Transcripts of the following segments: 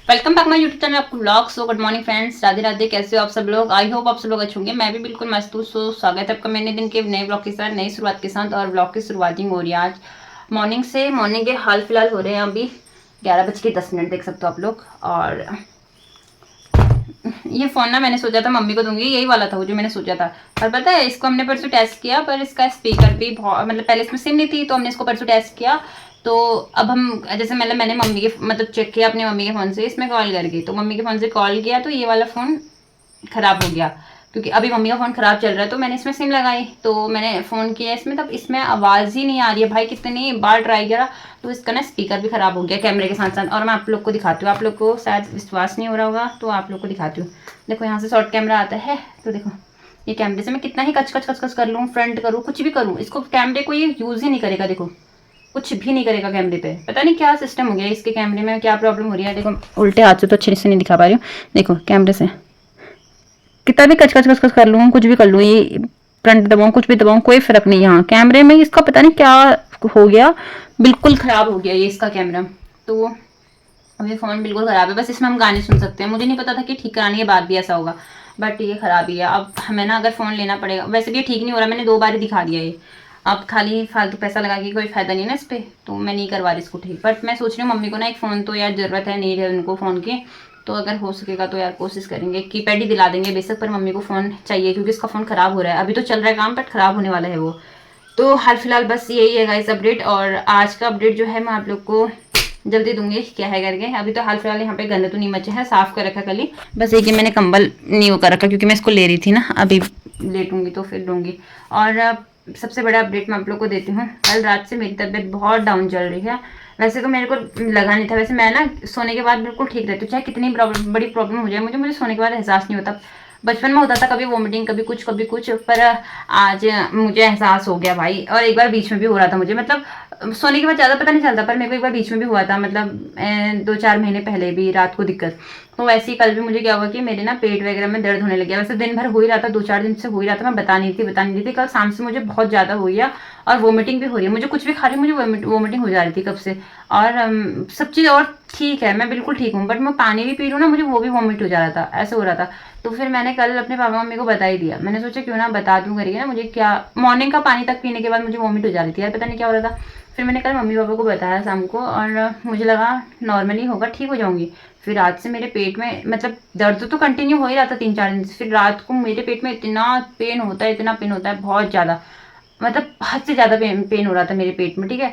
Welcome back my YouTube channel आपको blog. So good morning friends, Radhe Radhe. कैसे हो आप सब लोग? आई होप आप सब लोग अच्छे होंगे। मैं भी बिल्कुल मस्त हूँ। सो स्वागत है आपका मैंने दिन के नए ब्लॉग के साथ, नई शुरुआत के साथ। और ब्लॉग की शुरुआतिंग हो रही है आज मॉर्निंग से। मॉर्निंग के हाल फिलहाल हो रहे हैं अभी 11:10 देख सकते हो आप लोग। और ये फ़ोन ना मैंने सोचा था मम्मी को दूंगी, यही वाला था वो जो मैंने सोचा था। पर पता है इसको हमने परसों टेस्ट किया, पर इसका स्पीकर भी बहुत मतलब पहले इसमें सिम नहीं थी तो हमने इसको परसों टेस्ट किया। तो अब हम जैसे मैंने मम्मी के मतलब चेक किया अपने मम्मी के फ़ोन से, इसमें कॉल करके, तो मम्मी के फ़ोन से कॉल किया तो ये वाला फ़ोन ख़राब हो गया। क्योंकि अभी मम्मी का फ़ोन ख़राब चल रहा है तो मैंने इसमें सिम लगाई, तो मैंने फ़ोन किया इसमें, तब इसमें आवाज़ ही नहीं आ रही है भाई। कितनी बार ट्राई करा तो इसका ना स्पीकर भी ख़राब हो गया कैमरे के साथ साथ। और मैं आप लोग को दिखाती हूँ, आप लोग को शायद विश्वास नहीं हो रहा होगा तो आप लोग को दिखाती हूँ। देखो यहाँ से शॉर्ट कैमरा आता है, तो देखो ये कैमरे से मैं कितना ही कच कच कच कच कर लूँ, फ्रंट करूँ, कुछ भी करूँ, इसको कैमरे को ये यूज़ ही नहीं करेगा। देखो कुछ भी नहीं करेगा कैमरे पे। पता नहीं क्या सिस्टम हो गया इसके कैमरे में, क्या प्रॉब्लम हो रही है। देखो उल्टे हाथ से तो अच्छे से नहीं दिखा पा रही हूँ। देखो कैमरे से कितना भी कच कच कच कच कर लूँ, कुछ भी कर लूँ, ये फ्रंट दबाऊँ कुछ भी दबाऊँ कोई फर्क नहीं। यहाँ कैमरे में इसका पता नहीं क्या हो गया, बिल्कुल खराब हो गया ये इसका कैमरा। तो अब ये फ़ोन बिल्कुल ख़राब है, बस इसमें हम गाने सुन सकते हैं। मुझे नहीं पता था कि ठीक कराने के बाद भी ऐसा होगा, बट ये ख़राब ही है। अब हमें ना अगर फ़ोन लेना पड़ेगा, वैसे भी ये ठीक नहीं हो रहा, मैंने 2 बार ही दिखा दिया ये। अब खाली फालतू पैसा लगा के कोई फ़ायदा नहीं है ना इस पर, तो मैं नहीं करवा रही इसको ठीक। बट मैं सोच रही हूँ मम्मी को ना एक फ़ोन तो यार ज़रूरत है, नीड है उनको फ़ोन की। तो अगर हो सकेगा तो यार कोशिश करेंगे, कीपैड ही दिला देंगे बेशक, पर मम्मी को फ़ोन चाहिए क्योंकि इसका फ़ोन ख़राब हो रहा है। अभी तो चल रहा है काम, बट ख़राब होने वाला है वो। तो हाल फिलहाल बस यही है गाइस अपडेट। और आज का अपडेट जो है मैं आप लोग को जल्दी दूंगी क्या है करके। अभी तो हाल फिलहाल यहाँ पे गंद तो नहीं मचे है, साफ कर रखा कल ही। बस एक ही मैंने कंबल नहीं वो कर रखा क्योंकि मैं इसको ले रही थी ना, अभी लेटूंगी तो फिर दूंगी। और सबसे बड़ा अपडेट मैं आप लोग को देती हूँ। कल रात से मेरी तबीयत बहुत डाउन चल रही है। वैसे तो मेरे को लगा नहीं था, वैसे मैं ना सोने के बाद बिल्कुल ठीक रहती हूँ, चाहे कितनी बड़ी प्रॉब्लम हो जाए मुझे मुझे सोने के बाद एहसास नहीं होता। बचपन में होता था कभी वोमिटिंग कभी कुछ, पर आज मुझे एहसास हो गया भाई। और एक बार बीच में भी हो रहा था मुझे, मतलब सोने के बाद ज़्यादा पता नहीं चलता, पर मेरे को एक बार बीच में भी हुआ था, मतलब 2-4 महीने पहले भी रात को दिक्कत। तो वैसे ही कल भी मुझे क्या हुआ कि मेरे ना पेट वगैरह में दर्द होने लग गया। वैसे दिन भर हो ही रहा था, 2-4 दिन से हो ही रहा था, मैं बता नहीं थी। कल शाम से मुझे बहुत ज़्यादा हो गया और वोमिटिंग भी हो रही है। मुझे कुछ भी खा रही हूँ मुझे वोमिटिंग हो जा रही थी कब से। और सब चीज़ और ठीक है, मैं बिल्कुल ठीक हूँ, बट मैं पानी भी पी लूँ ना मुझे वो भी वोमिट हो जा रहा था, ऐसे हो रहा था। तो फिर मैंने कल अपने पापा मम्मी को बता ही दिया। मैंने सोचा क्यों ना बता दूं करके ना, मुझे क्या मॉर्निंग का पानी तक पीने के बाद मुझे वॉमिट हो जा रही थी यार, पता नहीं क्या हो रहा था। फिर मैंने कल मम्मी पापा को बताया शाम को, और मुझे लगा नॉर्मली होगा, ठीक हो जाऊंगी। फिर रात से मेरे पेट में मतलब दर्द तो कंटिन्यू हो ही रहा था 3-4 दिन से। फिर रात को मेरे पेट में इतना पेन होता है, इतना पेन होता है बहुत ज़्यादा, मतलब हद से ज़्यादा पेन हो रहा था मेरे पेट में, ठीक है।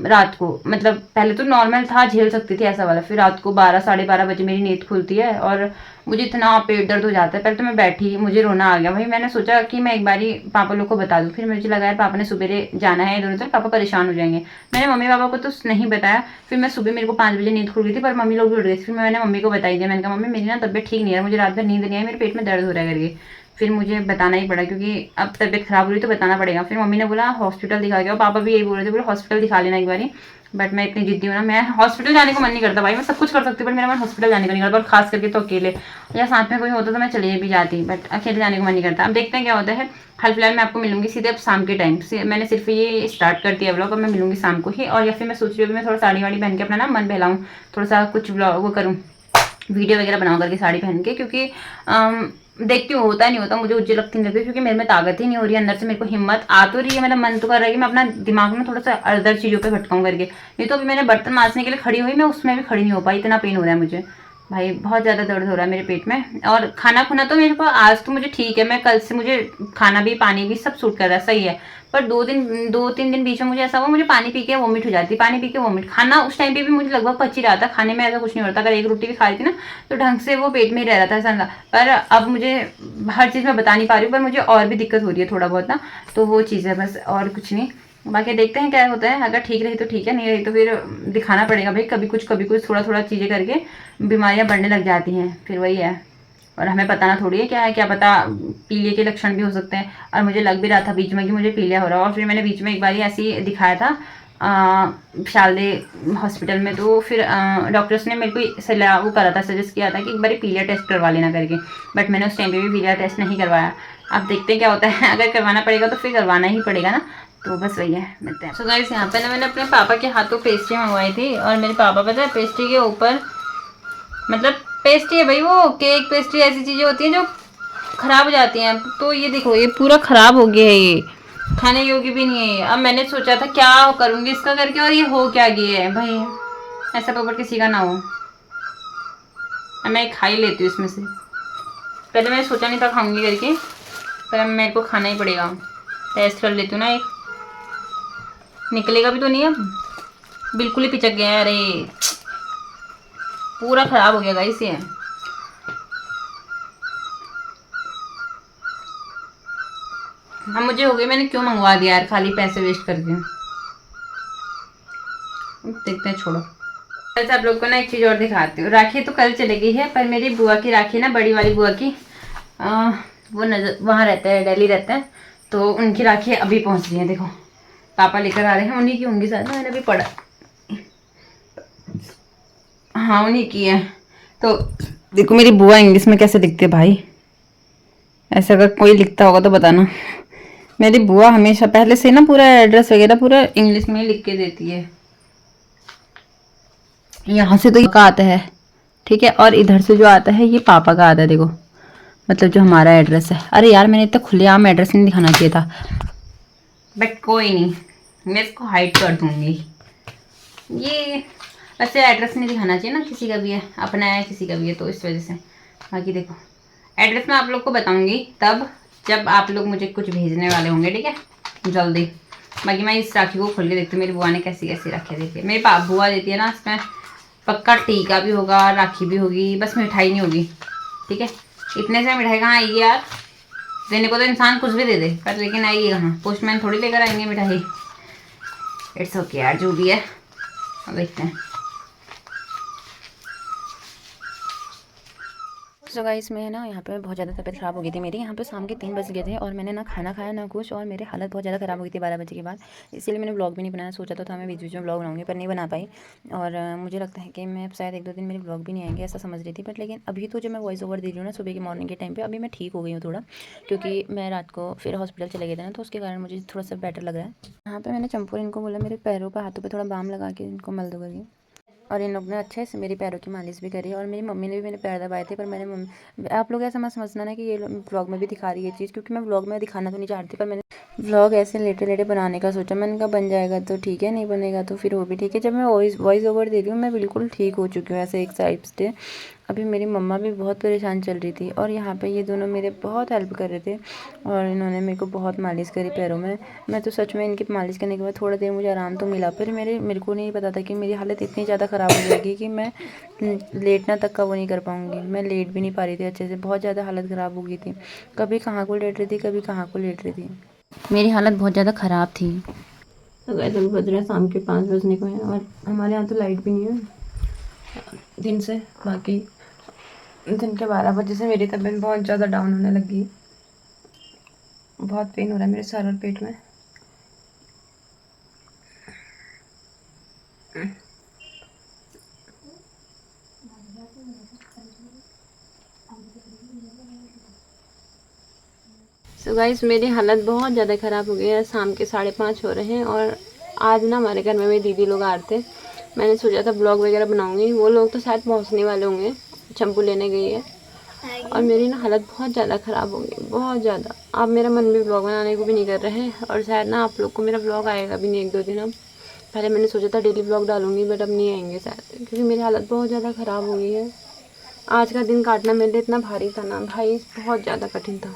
रात को मतलब पहले तो नॉर्मल था, झेल सकती थी ऐसा वाला। फिर रात को 12-12:30 बजे मेरी नींद खुलती है और मुझे इतना पेट दर्द हो जाता है। पहले तो मैं बैठी, मुझे रोना आ गया भाई। मैंने सोचा कि मैं एक बारी पापा लोग को बता दूँ। फिर मुझे लगा यार पापा ने सुबह जाना है इधर उधर, पापा परेशान हो जाएंगे। मैंने मम्मी पापा को तो नहीं बताया। फिर मैं सुबह, मेरे को 5 बजे नींद खुल गई थी, पर मम्मी लोग भी उठ गई थी। फिर मैंने मम्मी को बताई दिया, मैंने कहा मम्मी मेरी ना तबियत ठीक नहीं है, मुझे रात भर नींद नहीं है, मेरे पेट में दर्द हो रहा है करके। फिर मुझे बताना ही पड़ा क्योंकि अब तबीयत खराब हो रही तो बताना पड़ेगा। फिर मम्मी ने बोला हॉस्पिटल दिखा के आओ, पापा भी यही बोल रहे थे, बोले हॉस्पिटल दिखा लेना एक बारी। बट मैं इतनी जिद्दी हूँ ना, मैं हॉस्पिटल जाने को मन नहीं करता भाई। मैं सब कुछ कर सकती हूँ पर मेरा मन हॉस्पिटल जाने का नहीं करता, और खास करके तो अकेले, या साथ में कोई होता तो मैं चले भी जाती, बट अकेले जाने को मन नहीं करता। अब देखते हैं क्या होता है। हाल फिलहाल मैं आपको मिलूंगी सीधे अब शाम के टाइम से। मैंने सिर्फ ये स्टार्ट कर दिया ब्लॉग, अब मैं मिलूंगी शाम को ही। और या फिर मैं सोच रही हूँ मैं थोड़ा साड़ी वाड़ी पहन के अपना ना मन बहलाऊँ, थोड़ा सा कुछ ब्लॉग वो करूँ, वीडियो वगैरह बनाओ करके साड़ी पहन के। क्योंकि देखती हूँ होता नहीं होता, मुझे उज्जै लगती नहीं लगती, क्योंकि मेरे में ताकत ही नहीं हो रही है अंदर से। मेरे को हिम्मत आ तो रही है, मेरा मन तो कर रहा है कि मैं अपना दिमाग में थोड़ा सा अदर चीज़ों पे भटकाऊँ करके। नहीं तो अभी मैंने बर्तन मांजने के लिए खड़ी हुई, मैं उसमें भी खड़ी नहीं हो पाई, इतना पेन हो रहा है मुझे भाई, बहुत ज़्यादा दर्द हो रहा है मेरे पेट में। और खाना खुना तो मेरे को आज तो मुझे ठीक है, मैं कल से मुझे खाना भी पानी भी सब सूट कर रहा है, सही है। पर 2-3 दिन बीच में मुझे ऐसा हुआ, मुझे पानी पी के वोमिट हो जाती, पानी पी के वोमिट। खाना उस टाइम पे भी मुझे लगभग पच ही रहा था, खाने में ऐसा कुछ नहीं होता। अगर एक रोटी भी खा रही थी ना तो ढंग से वो पेट में ही रह रहा था ऐसा। पर अब मुझे हर चीज़ मैं बता नहीं पा रही हूँ, पर मुझे और भी दिक्कत हो रही है थोड़ा बहुत ना, तो वो चीज़ है बस, और कुछ नहीं। बाकी देखते हैं क्या होता है। अगर ठीक रही तो ठीक है, नहीं रही तो फिर दिखाना पड़ेगा भाई। कभी कुछ थोड़ा थोड़ा चीज़ें करके बीमारियां बढ़ने लग जाती हैं, फिर वही है। और हमें पता ना थोड़ी है क्या है, क्या पता पीलिया के लक्षण भी हो सकते हैं। और मुझे लग भी रहा था बीच में कि मुझे पीलिया हो रहा है। और फिर मैंने बीच में एक बार ऐसे ही दिखाया था शालदे हॉस्पिटल में, तो फिर डॉक्टर्स ने मेरे को सलाह वो करा था, सजेस्ट किया था कि एक बार पीलिया टेस्ट करवा लेना करके। बट मैंने उस टाइम पे भी पीलिया टेस्ट नहीं करवाया। अब देखते हैं क्या होता है। अगर करवाना पड़ेगा तो फिर करवाना ही पड़ेगा ना, तो बस वही है, मिलते हैं। सो गाइस यहाँ पे ना मैंने अपने पापा के हाथों पेस्ट्री मंगवाई थी, और मेरे पापा पता है पेस्ट्री के ऊपर मतलब पेस्ट्री है भाई, वो केक पेस्ट्री ऐसी चीजें होती हैं जो खराब हो जाती हैं। तो ये देखो ये पूरा खराब हो गया है, ये खाने योग्य भी नहीं है ये। अब मैंने सोचा था क्या करूंगी इसका करके, और ये हो क्या गया है भाई, ऐसा पेपर किसी का ना हो। अब मैं खा ही लेती हूँ इसमें से। पहले मैंने सोचा नहीं था खाऊंगी करके, पर अब मेरे को खाना ही पड़ेगा। टेस्ट कर लेती हूँ ना एक, निकलेगा भी तो नहीं अब। बिल्कुल ही पिचक गया है, अरे पूरा खराब हो गया गाइस ये। अब मुझे हो गई, मैंने क्यों मंगवा दिया यार, खाली पैसे वेस्ट कर दिए। देखते हैं, छोड़ो। वैसे आप लोग को ना एक चीज़ और दिखाती हूँ। राखी तो कल चली गई है, पर मेरी बुआ की राखी ना, बड़ी वाली बुआ की, वो नजर वहाँ रहते हैं, दिल्ली रहते हैं, तो उनकी राखी अभी पहुँच रही है। देखो पापा लेकर आ रहे हैं, उन्हीं की होंगी शायद ना, मैंने अभी पढ़ा। हाँ उन्हीं की है। तो देखो मेरी बुआ इंग्लिश में कैसे लिखती है भाई, ऐसा अगर कोई लिखता होगा तो बताना। मेरी बुआ हमेशा पहले से ना पूरा एड्रेस वगैरह पूरा इंग्लिश में ही लिख के देती है। यहाँ से तो का आता है, ठीक है, और इधर से जो आता है ये पापा का आता है। देखो मतलब जो हमारा एड्रेस है। अरे यार मैंने इतना खुलेआम एड्रेस नहीं दिखाना चाहिए था, बट कोई नहीं, मैं इसको हाइड कर दूंगी। ये वैसे एड्रेस नहीं दिखाना चाहिए ना, किसी का भी है, अपना है किसी का भी है, तो इस वजह से। बाकी देखो एड्रेस मैं आप लोग को बताऊंगी तब जब आप लोग मुझे कुछ भेजने वाले होंगे, ठीक है, जल्दी। बाकी मैं इस राखी को खोल के देखती हूँ मेरी बुआ ने कैसी कैसी राखी देखी है। मेरी बुआ देती है ना, इसमें पक्का टीका भी होगा, राखी भी होगी, बस मिठाई नहीं होगी, ठीक है। इतने से मिठाई कहाँ आएगी यार, देने को तो इंसान कुछ भी दे दे, पर लेकिन आएगी कहाँ, पोस्टमैन थोड़ी लेकर आएंगे मिठाई। इट्स ओके यार, जो भी है अब देखते हैं। सो गाइस मैं ना यहाँ पे बहुत ज़्यादा तबीयत ख़राब हो गई थी मेरी। यहाँ पे शाम के 3 बज गए थे और मैंने ना खाना खाया ना कुछ, और मेरी हालत बहुत ज़्यादा ख़राब हो गई थी 12 बजे के बाद। इसीलिए मैंने व्लॉग भी नहीं बनाया, सोचा तो था मैं बीच बीच में व्लॉग बनाऊंगी, पर नहीं बना पाई। और मुझे लगता है कि मैं शायद 1-2 दिन मेरे व्लॉग भी नहीं आएंगे, ऐसा समझ रही थी। बट लेकिन अभी तो जब मैं वॉइस ओवर दे रही हूँ ना सुबह के मॉर्निंग के टाइम पर, अभी मैं ठीक हो गई हूँ थोड़ा, क्योंकि मैं रात को फिर हॉस्पिटल चले गए थे ना, तो उसके कारण मुझे थोड़ा सा बेटर लग रहा है। यहाँ पर मैंने चंपू इनको बोला मेरे पैरों पर हाथों पर थोड़ा बाम लगा के इनको मल दो करके, और इन लोग ने अच्छे से मेरे पैरों की मालिश भी करी। और मेरी मम्मी ने भी मेरे पैर दबाए थे, पर मैंने आप लोग ऐसा मत समझना ना कि ये व्लॉग में भी दिखा रही है चीज़, क्योंकि मैं व्लॉग में दिखाना तो नहीं चाहती, पर मैंने व्लॉग ऐसे लेटे लेटे बनाने का सोचा। मैंने कहा बन जाएगा तो ठीक है, नहीं बनेगा तो फिर वो भी ठीक है। जब मैं वॉइस ओवर दे रही हूँ मैं बिल्कुल ठीक हो चुकी हूँ ऐसे एक साइड से। अभी मेरी मम्मा भी बहुत परेशान चल रही थी, और यहाँ पे ये दोनों मेरे बहुत हेल्प कर रहे थे, और इन्होंने मेरे को बहुत मालिश करी पैरों में। मैं तो सच में इनकी मालिश करने के बाद थोड़ा देर मुझे आराम तो मिला, पर मेरे को नहीं पता था कि मेरी हालत इतनी ज़्यादा ख़राब हो जाएगी कि मैं लेटना तक का वो नहीं कर पाऊँगी। मैं लेट भी नहीं पा रही थी अच्छे से, बहुत ज़्यादा हालत ख़राब हो गई थी। कभी कहाँ को लेट रही थी, कभी कहाँ को लेट रही थी, मेरी हालत बहुत ज़्यादा ख़राब थी। तो गैस अभी बज रहे हैं शाम के 5 बजने को हैं, और हमारे यहाँ तो लाइट भी नहीं है दिन से। बाकी दिन के 12 बजे से मेरी तबीयत बहुत ज़्यादा डाउन होने लगी, बहुत पेन हो रहा है मेरे सर और पेट में। सो गाइस मेरी हालत बहुत ज़्यादा ख़राब हो गई है। शाम के 5:30 हो रहे हैं, और आज ना हमारे घर में मेरी दीदी लोग आ रहे थे। मैंने सोचा था ब्लॉग वगैरह बनाऊंगी, वो लोग तो शायद पहुंचने वाले होंगे, चंपू लेने गई है। और मेरी ना हालत बहुत ज़्यादा ख़राब हो गई, बहुत ज़्यादा। अब मेरा मन भी ब्लॉग बनाने को भी नहीं कर रहे हैं, और शायद ना आप लोग को मेरा ब्लॉग आएगा भी नहीं 1-2 दिन। अब पहले मैंने सोचा था डेली ब्लॉग डालूंगी, बट अब नहीं आएंगे शायद, क्योंकि मेरी हालत बहुत ज़्यादा ख़राब हो गई है। आज का दिन काटना मेरे लिए इतना भारी था ना भाई, बहुत ज़्यादा कठिन था।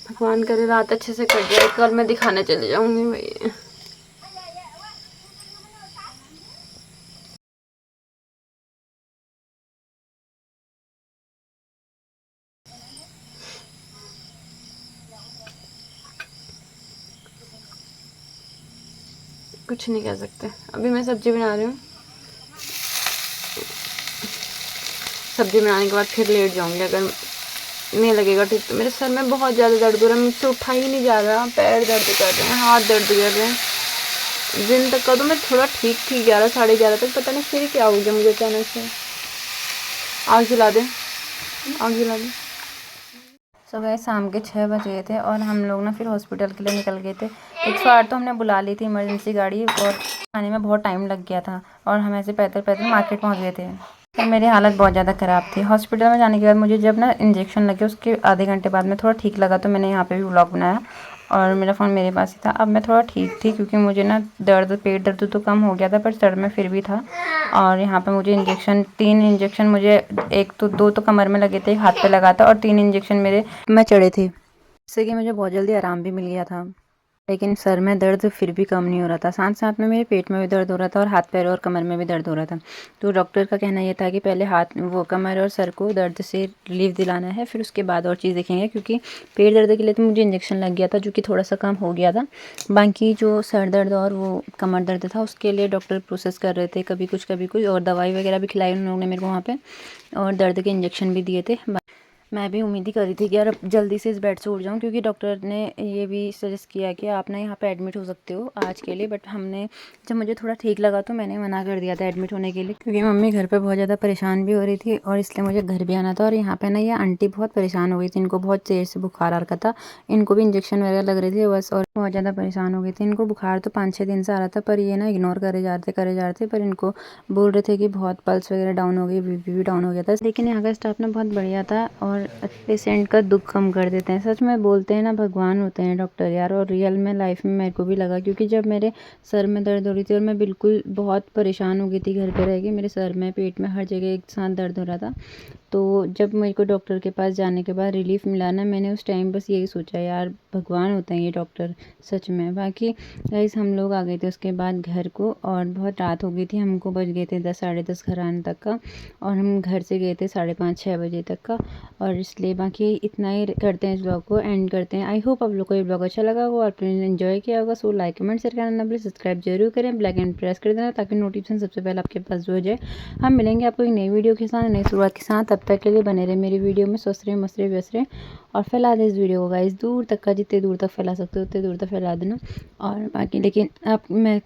भगवान करे रात अच्छे से कट जाए, कल मैं दिखाने चले जाऊंगी भाई। कुछ नहीं कह सकते। अभी मैं सब्जी बना रही हूँ, सब्जी बनाने के बाद फिर लेट जाऊंगी। अगर नहीं लगेगा ठीक तो। मेरे सर में बहुत ज़्यादा दर्द हो रहा है, मुझसे उठा ही नहीं जा रहा, पैर दर्द कर रहे हैं, हाथ दर्द कर रहे हैं। दिन तक का तो मैं थोड़ा ठीक थी, 11-11:30 तक, पता नहीं फिर क्या हो गया मुझे अचानक से। आग जला दे, आग जला दे। सो गए शाम के 6 बज गए थे और हम लोग ना फिर हॉस्पिटल के लिए निकल गए थे। 108 तो हमने बुला ली थी इमरजेंसी गाड़ी, और आने में बहुत टाइम लग गया था और हम ऐसे पैदल पैदल मार्केट पहुंच गए थे। फिर मेरी हालत बहुत ज़्यादा ख़राब थी। हॉस्पिटल में जाने के बाद मुझे जब ना इंजेक्शन लगे उसके आधे घंटे बाद में थोड़ा ठीक लगा, तो मैंने यहाँ पे भी व्लॉग बनाया और मेरा फ़ोन मेरे पास ही था। अब मैं थोड़ा ठीक थी क्योंकि मुझे ना पेट दर्द तो कम हो गया था, पर सर में फिर भी था। और यहाँ पे मुझे इंजेक्शन 3 इंजेक्शन मुझे, एक तो 2 तो कमर में लगे थे, एक हाथ पे लगा था, और 3 इंजेक्शन मेरे में चढ़े थे, जिससे कि मुझे बहुत जल्दी आराम भी मिल गया था। लेकिन सर में दर्द फिर भी कम नहीं हो रहा था, साथ साथ में मेरे पेट में भी दर्द हो रहा था और हाथ पैर और कमर में भी दर्द हो रहा था। तो डॉक्टर का कहना ये था कि पहले कमर और सर को दर्द से रिलीफ दिलाना है, फिर उसके बाद और चीज़ देखेंगे, क्योंकि पेट दर्द के लिए तो मुझे इंजेक्शन लग गया था जो कि थोड़ा सा कम हो गया था। बाकी जो सर दर्द और वो कमर दर्द था उसके लिए डॉक्टर प्रोसेस कर रहे थे, कभी कुछ और दवाई वगैरह भी खिलाई उन लोगों ने मेरे को वहाँ पर, और दर्द के इंजेक्शन भी दिए थे। मैं भी उम्मीद ही कर रही थी कि यार जल्दी से इस बेड से उठ जाऊं, क्योंकि डॉक्टर ने ये भी सजेस्ट किया कि आप ना यहाँ पे एडमिट हो सकते हो आज के लिए। बट जब मुझे थोड़ा ठीक लगा तो मैंने मना कर दिया था एडमिट होने के लिए, क्योंकि मम्मी घर पे बहुत ज़्यादा परेशान भी हो रही थी और इसलिए मुझे घर भी आना था। और यहाँ पे ना ये आंटी बहुत परेशान हो गई थी, इनको बहुत देर से बुखार आ रखा था, इनको भी इंजेक्शन वगैरह लग रही थी बस, और बहुत ज़्यादा परेशान हो गई थी। इनको बुखार तो 5-6 दिन से आ रहा था, पर ये ना इग्नोर करे जा रहे थे, पर इनको बोल रहे थे कि बहुत पल्स वगैरह डाउन हो गई, बीपी भी डाउन हो गया था। लेकिन यहाँ का स्टाफ ना बहुत बढ़िया था और पेशेंट का दुख कम कर देते हैं। सच में बोलते हैं ना, भगवान होते हैं डॉक्टर यार, और रियल में लाइफ में मेरे को भी लगा, क्योंकि जब मेरे सर में दर्द हो रही थी और मैं बिल्कुल बहुत परेशान हो गई थी घर पे रह के, मेरे सर में पेट में हर जगह एक साथ दर्द हो रहा था, तो जब मेरे को डॉक्टर के पास जाने के बाद रिलीफ मिला ना, मैंने उस टाइम बस यही सोचा, यार भगवान होते हैं ये डॉक्टर सच में। बाकी गाइस हम लोग आ गए थे उसके बाद घर को, और बहुत रात हो गई थी, हमको बज गए थे 10 साढ़े 10 घर आने तक का, और हम घर से गए थे 5:30-6 बजे तक का। और इसलिए बाकी इतना ही करते हैं, इस ब्लॉग को एंड करते हैं। आई होप आप लोग को ये ब्लॉग अच्छा लगा होगा, आपने एंजॉय किया होगा। सो लाइक कमेंट शेयर करना ना भूलें, सब्सक्राइब जरूर करें, ब्लैक एंड प्रेस कर देना ताकि नोटिफिकेशन सबसे पहले आपके पास जो हो जाए। हम मिलेंगे आपको एक नई वीडियो के साथ, नई शुरुआत के साथ। तब तक के लिए बने रहे मेरी वीडियो में, स्वस्थ रहे, मस्त रहे, व्यस्त रहे, और फैला दे इस वीडियो को गाइस दूर तक का, जितने दूर तक फैला सकते हो उतने दूर तक फैला देना। और बाकी लेकिन अब मैं